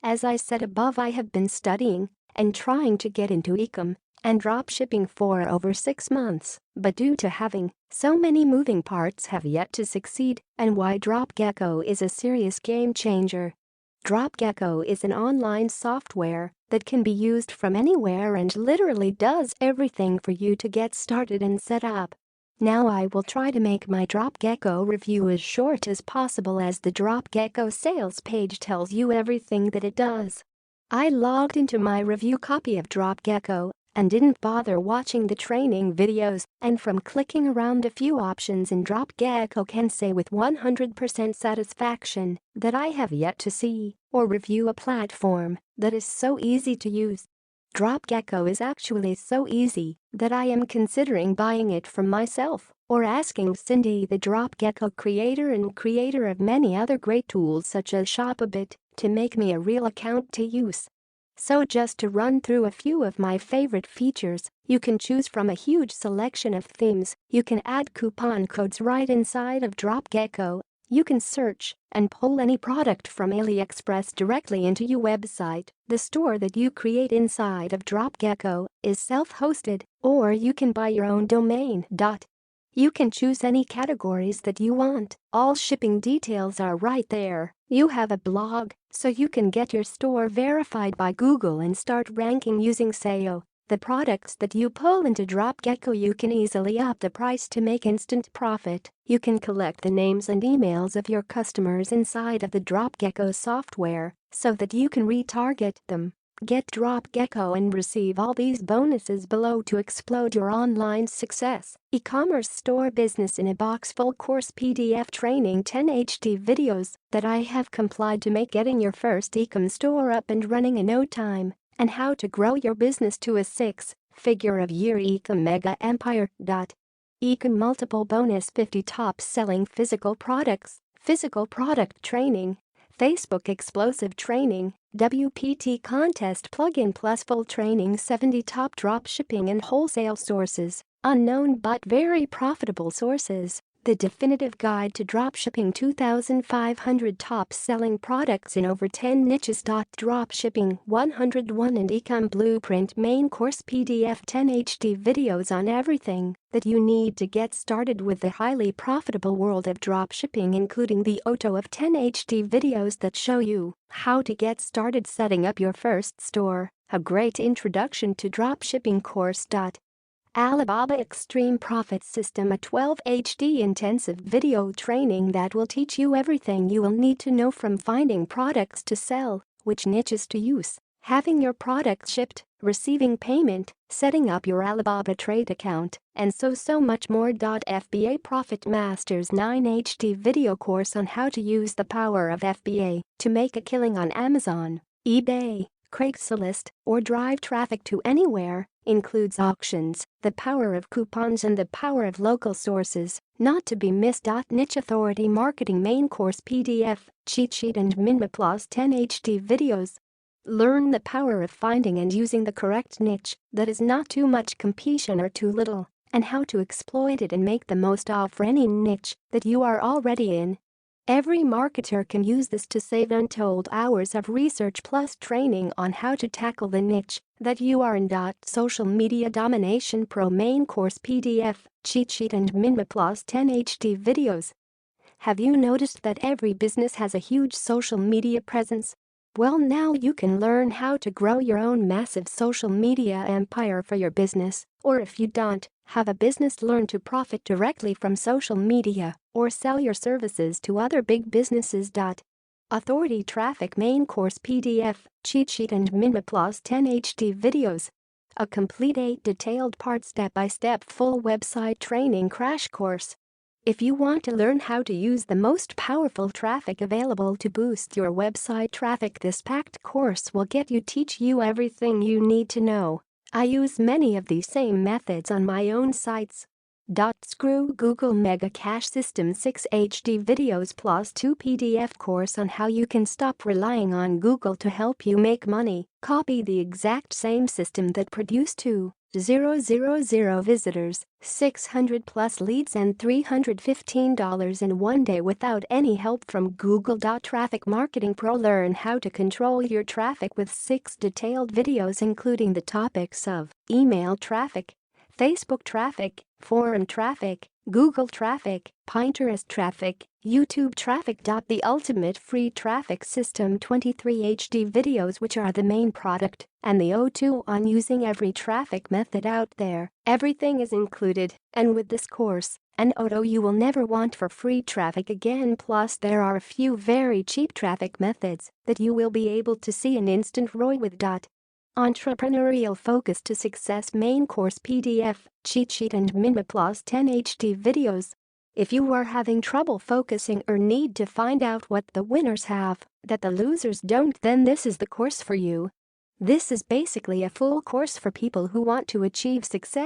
As I said above, I have been studying and trying to get into eCom and dropshipping for over 6 months, but due to having so many moving parts have yet to succeed, and why DropGecko is a serious game changer. DropGecko is an online software that can be used from anywhere and literally does everything for you to get started and set up. Now I will try to make my DropGecko review as short as possible, as the DropGecko sales page tells you everything that it does. I logged into my review copy of DropGecko and didn't bother watching the training videos, and from clicking around a few options in DropGecko can say with 100% satisfaction that I have yet to see or review a platform that is so easy to use. DropGecko is actually so easy that I am considering buying it for myself or asking Cindy, the DropGecko creator and creator of many other great tools such as Shopabot, to make me a real account to use. So just to run through a few of my favorite features, you can choose from a huge selection of themes, you can add coupon codes right inside of DropGecko, you can search and pull any product from AliExpress directly into your website. The store that you create inside of DropGecko is self-hosted, or you can buy your own domain. You can choose any categories that you want. All shipping details are right there. You have a blog, so you can get your store verified by Google and start ranking using SEO. The products that you pull into DropGecko, you can easily up the price to make instant profit. You can collect the names and emails of your customers inside of the DropGecko software so that you can retarget them. Get DropGecko and receive all these bonuses below to explode your online success. E-commerce store business in a box, full course PDF training, 10 HD videos that I have compiled to make getting your first eCom store up and running in no time, and how to grow your business to a 6-figure-a-year eCom mega empire. eCom multiple bonus 50 top selling physical products, physical product training, Facebook explosive training, WPT contest plugin plus full training, 70 top dropshipping and wholesale sources, unknown but very profitable sources, the definitive guide to dropshipping, 2,500 top selling products in over 10 niches. Dropshipping 101 and eCom blueprint main course PDF, 10 HD videos on everything that you need to get started with the highly profitable world of dropshipping, including the auto of 10 HD videos that show you how to get started setting up your first store, a great introduction to dropshipping course. Alibaba Extreme Profit System, a 12 HD intensive video training that will teach you everything you will need to know, from finding products to sell, which niches to use, having your products shipped, receiving payment, setting up your Alibaba trade account, and so much more. FBA Profit Masters 9 HD video course on how to use the power of FBA to make a killing on Amazon, eBay, Craigslist, or drive traffic to anywhere, includes auctions, the power of coupons, and the power of local sources, not to be missed. Niche Authority Marketing main course PDF, cheat sheet and Minma Plus 10 HD videos. Learn the power of finding and using the correct niche that is not too much competition or too little, and how to exploit it and make the most of for any niche that you are already in. Every marketer can use this to save untold hours of research plus training on how to tackle the niche that you are in. Social Media Domination Pro main course PDF, cheat sheet and Minma Plus 10 HD videos. Have you noticed that every business has a huge social media presence? Well, now you can learn how to grow your own massive social media empire for your business, or if you don't have a business, learn to profit directly from social media or sell your services to other big businesses. Authority Traffic main course PDF, cheat sheet and Minma Plus 10 HD videos. A complete 8 detailed part step-by-step full website training crash course. If you want to learn how to use the most powerful traffic available to boost your website traffic, this packed course will teach you everything you need to know. I use many of these same methods on my own sites. Screw Google Mega Cache System 6 HD videos plus 2 PDF course on how you can stop relying on Google to help you make money. Copy the exact same system that produced 2 000 visitors, 600 plus leads and $315 in one day without any help from Google. Traffic Marketing Pro. Learn how to control your traffic with 6 detailed videos including the topics of email traffic, Facebook traffic, forum traffic, Google traffic, Pinterest traffic, YouTube traffic. The ultimate free traffic system, 23 HD videos which are the main product, and the O2 on using every traffic method out there. Everything is included, and with this course, an auto you will never want for free traffic again. Plus there are a few very cheap traffic methods that you will be able to see an instant ROI with. Entrepreneurial Focus to Success main course PDF, cheat sheet and Minma plus 10 HD videos. If you are having trouble focusing or need to find out what the winners have that the losers don't, then this is the course for you. This is basically a full course for people who want to achieve success.